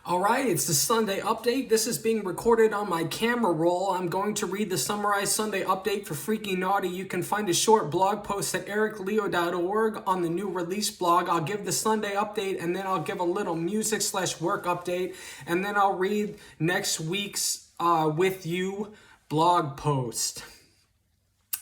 All right, it's the Sunday update. This is being recorded on my camera roll. I'm going to read the summarized Sunday update for Freaky Naughty. You can find a short blog post at ericleo.org on the new release blog. I'll give the Sunday update and then I'll give a little music/work update, and then I'll read next week's With You blog post.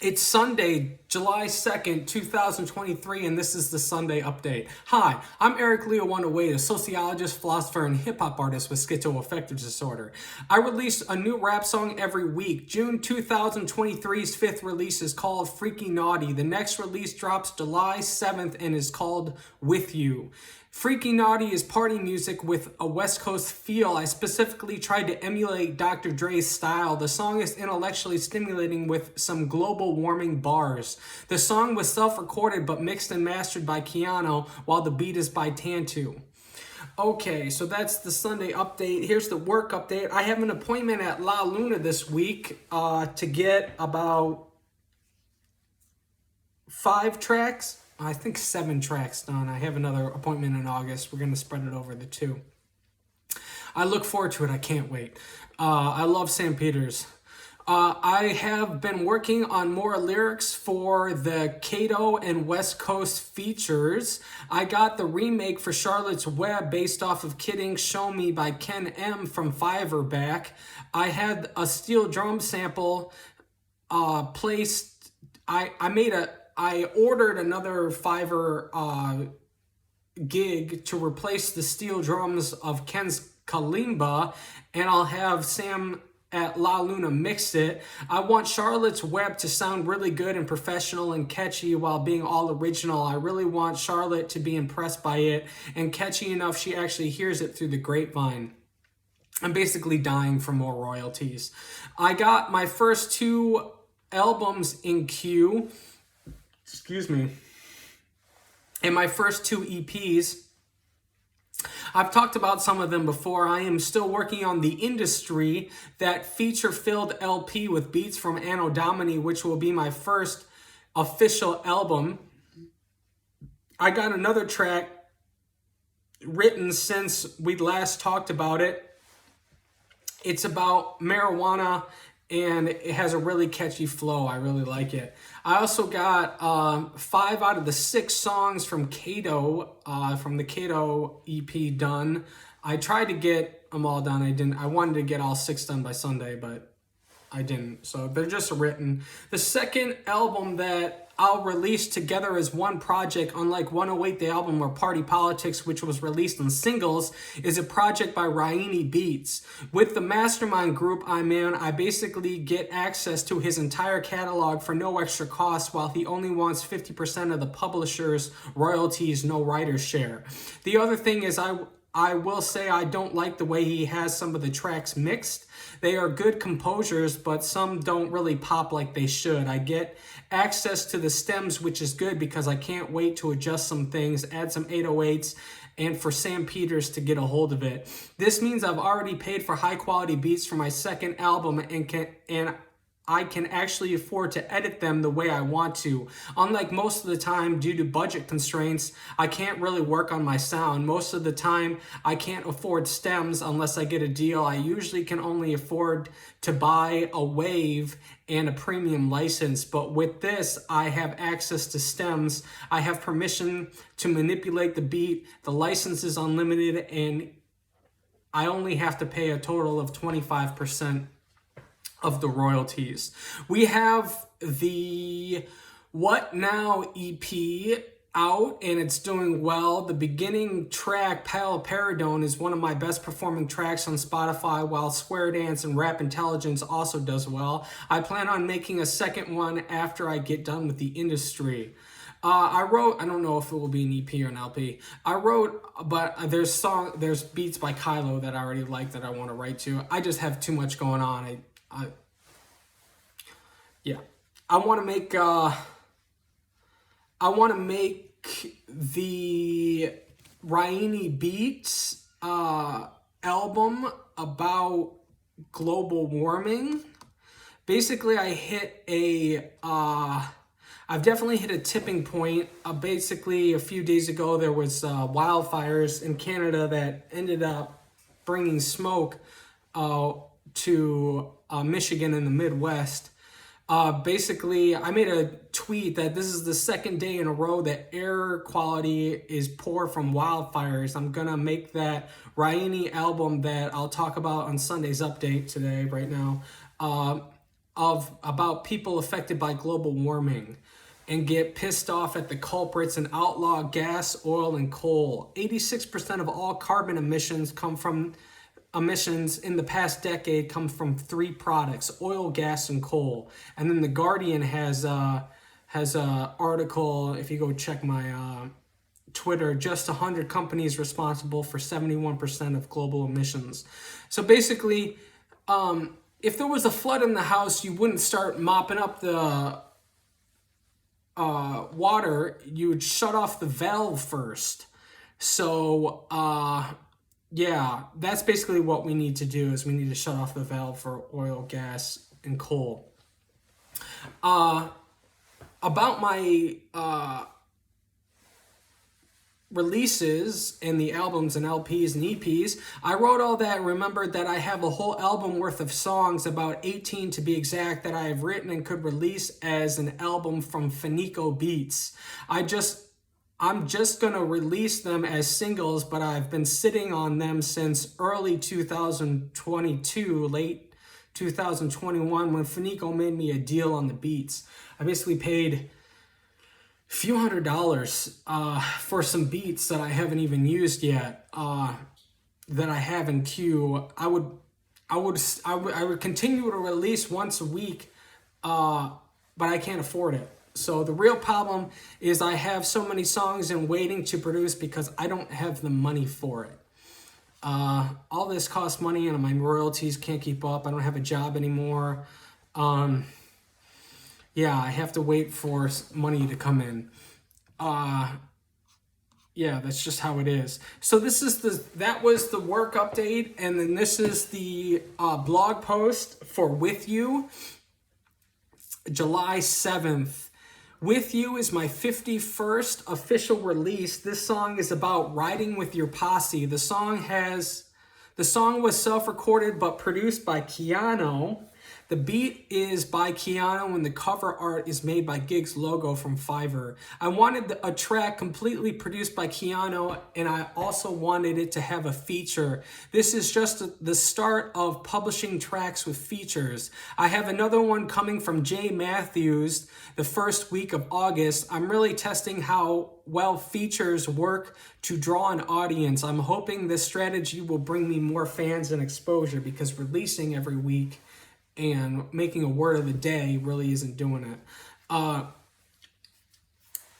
It's Sunday, July 2nd, 2023, and this is the Sunday Update. Hi, I'm Eric Leo 108, a sociologist, philosopher, and hip-hop artist with schizoaffective disorder. I release a new rap song every week. June 2023's fifth release is called Freaky Naughty. The next release drops July 7th and is called With You. Freaky Naughty is party music with a West Coast feel. I specifically tried to emulate Dr. Dre's style. The song is intellectually stimulating with some global warming bars. The song was self-recorded but mixed and mastered by Keyano, while the beat is by Tantu. Okay, so that's the Sunday update. Here's the work update. I have an appointment at La Luna this week to get about 5 tracks. I think 7 tracks done. I have another appointment in August. We're going to spread it over the 2. I look forward to it. I can't wait. I love St. Peter's. I have been working on more lyrics for the Kato and West Coast features. I got the remake for Charlotte's Web based off of Kidding Show Me by Ken M from Fiverr back. I had a steel drum sample placed. I ordered another Fiverr gig to replace the steel drums of Ken's kalimba, and I'll have Sam at La Luna mix it. I want Charlotte's Web to sound really good and professional and catchy while being all original. I really want Charlotte to be impressed by it and catchy enough she actually hears it through the grapevine. I'm basically dying for more royalties. I got my first 2 albums in queue. Excuse me. And my first 2 EPs. I've talked about some of them before. I am still working on The Industry, that feature-filled LP with beats from Anno Domini, which will be my first official album. I got another track written since we last talked about it. It's about marijuana, and it has a really catchy flow. I really like it. I also got 5 out of the 6 songs from Kato, from the Kato EP done. I tried to get them all done. I didn't. I wanted to get all 6 done by Sunday, but I didn't. So they're just written. The second album that I'll release together as one project, unlike 108, the album, or Party Politics, which was released in singles, is a project by Raini Beats. With the mastermind group I'm in, I basically get access to his entire catalog for no extra cost, while he only wants 50% of the publisher's royalties, no writer's share. The other thing is I will say I don't like the way he has some of the tracks mixed. They are good composers, but some don't really pop like they should. I get access to the stems, which is good because I can't wait to adjust some things, add some 808s, and for Sam Peters to get a hold of it. This means I've already paid for high quality beats for my second album and I can actually afford to edit them the way I want to. Unlike most of the time, due to budget constraints, I can't really work on my sound. Most of the time, I can't afford stems unless I get a deal. I usually can only afford to buy a wave and a premium license, but with this, I have access to stems. I have permission to manipulate the beat. The license is unlimited, and I only have to pay a total of 25% of the royalties. We have the What Now EP out, and it's doing well. The beginning track, Paliperidone, is one of my best performing tracks on Spotify, while Square Dance and Rap Intelligence also does well. I plan on making a second one after I get done with The Industry. I don't know if it will be an EP or an LP. But there's beats by Kylo that I already like that I want to write to. I just have too much going on. I want to make the Raini Beats album about global warming. Basically, I've definitely hit a tipping point. Basically, a few days ago, there was wildfires in Canada that ended up bringing smoke to Michigan in the Midwest. Basically, I made a tweet that this is the second day in a row that air quality is poor from wildfires. I'm gonna make that Raini album that I'll talk about on Sunday's update today, right now, about people affected by global warming, and get pissed off at the culprits and outlaw gas, oil, and coal. 86% of all carbon emissions in the past decade come from three products: oil, gas, and coal. And then the Guardian has a article, if you go check my Twitter, just 100 companies responsible for 71% of global emissions. So basically, if there was a flood in the house, you wouldn't start mopping up the water. You would shut off the valve first. So yeah, that's basically what we need to do, is we need to shut off the valve for oil, gas, and coal. About my releases and the albums and LPs and EPs, I wrote all that, remembered that I have a whole album worth of songs, about 18 to be exact, that I have written and could release as an album from Finico Beats. I'm just going to release them as singles, but I've been sitting on them since early 2022, late 2021, when Finico made me a deal on the beats. I basically paid a few $100s for some beats that I haven't even used yet, that I have in queue. I would continue to release once a week, but I can't afford it. So the real problem is I have so many songs in waiting to produce because I don't have the money for it. All this costs money and my royalties can't keep up. I don't have a job anymore. Yeah, I have to wait for money to come in. Yeah, that's just how it is. So that was the work update, and then this is the blog post for With You, July 7th. With You is my 51st official release. This song is about riding with your posse. The song was self-recorded but produced by Keyano. The beat is by Keyano and the cover art is made by Gigs Logo from Fiverr. I wanted a track completely produced by Keyano, and I also wanted it to have a feature. This is just the start of publishing tracks with features. I have another one coming from Jay Matthews the first week of August. I'm really testing how well features work to draw an audience. I'm hoping this strategy will bring me more fans and exposure, because releasing every week and making a word of the day really isn't doing it.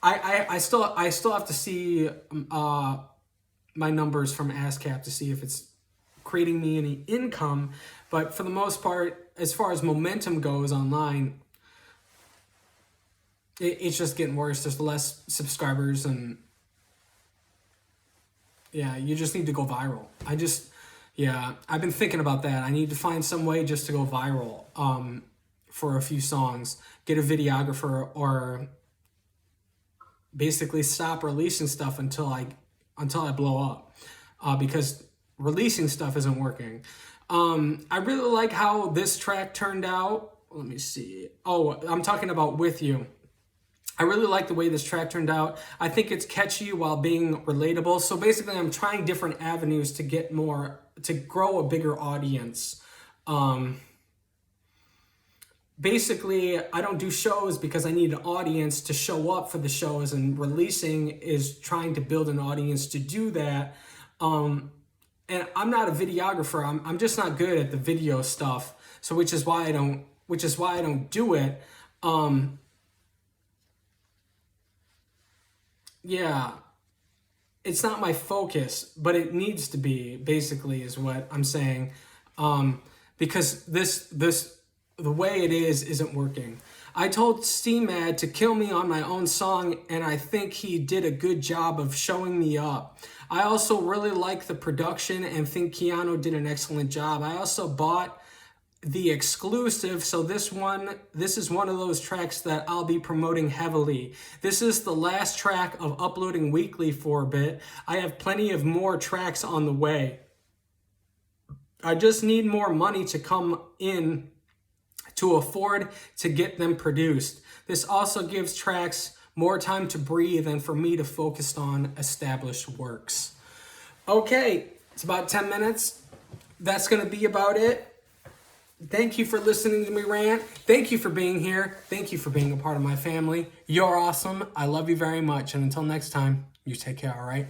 I still have to see my numbers from ASCAP to see if it's creating me any income. But for the most part, as far as momentum goes online, it's just getting worse. There's less subscribers, and yeah, you just need to go viral. Yeah, I've been thinking about that. I need to find some way just to go viral for a few songs, get a videographer, or basically stop releasing stuff until I blow up, because releasing stuff isn't working. I really like how this track turned out. Let me see. Oh, I'm talking about With You. I really like the way this track turned out. I think it's catchy while being relatable. So basically, I'm trying different avenues to grow a bigger audience. Basically, I don't do shows because I need an audience to show up for the shows, and releasing is trying to build an audience to do that. And I'm not a videographer. I'm just not good at the video stuff. So which is why I don't do it. Yeah, it's not my focus, but it needs to be, basically, is what I'm saying. Because the way it isn't working. I told C-Mad to kill me on my own song, and I think he did a good job of showing me up. I also really like the production and think Keyano did an excellent job. I also bought the exclusive, so this is one of those tracks that I'll be promoting heavily. This is the last track of uploading weekly for a bit. I have plenty of more tracks on the way. I just need more money to come in to afford to get them produced. This also gives tracks more time to breathe and for me to focus on established works. Okay, it's about 10 minutes. That's going to be about it. Thank you for listening to me rant. Thank you for being here. Thank you for being a part of my family. You're awesome. I love you very much. And until next time, you take care, all right?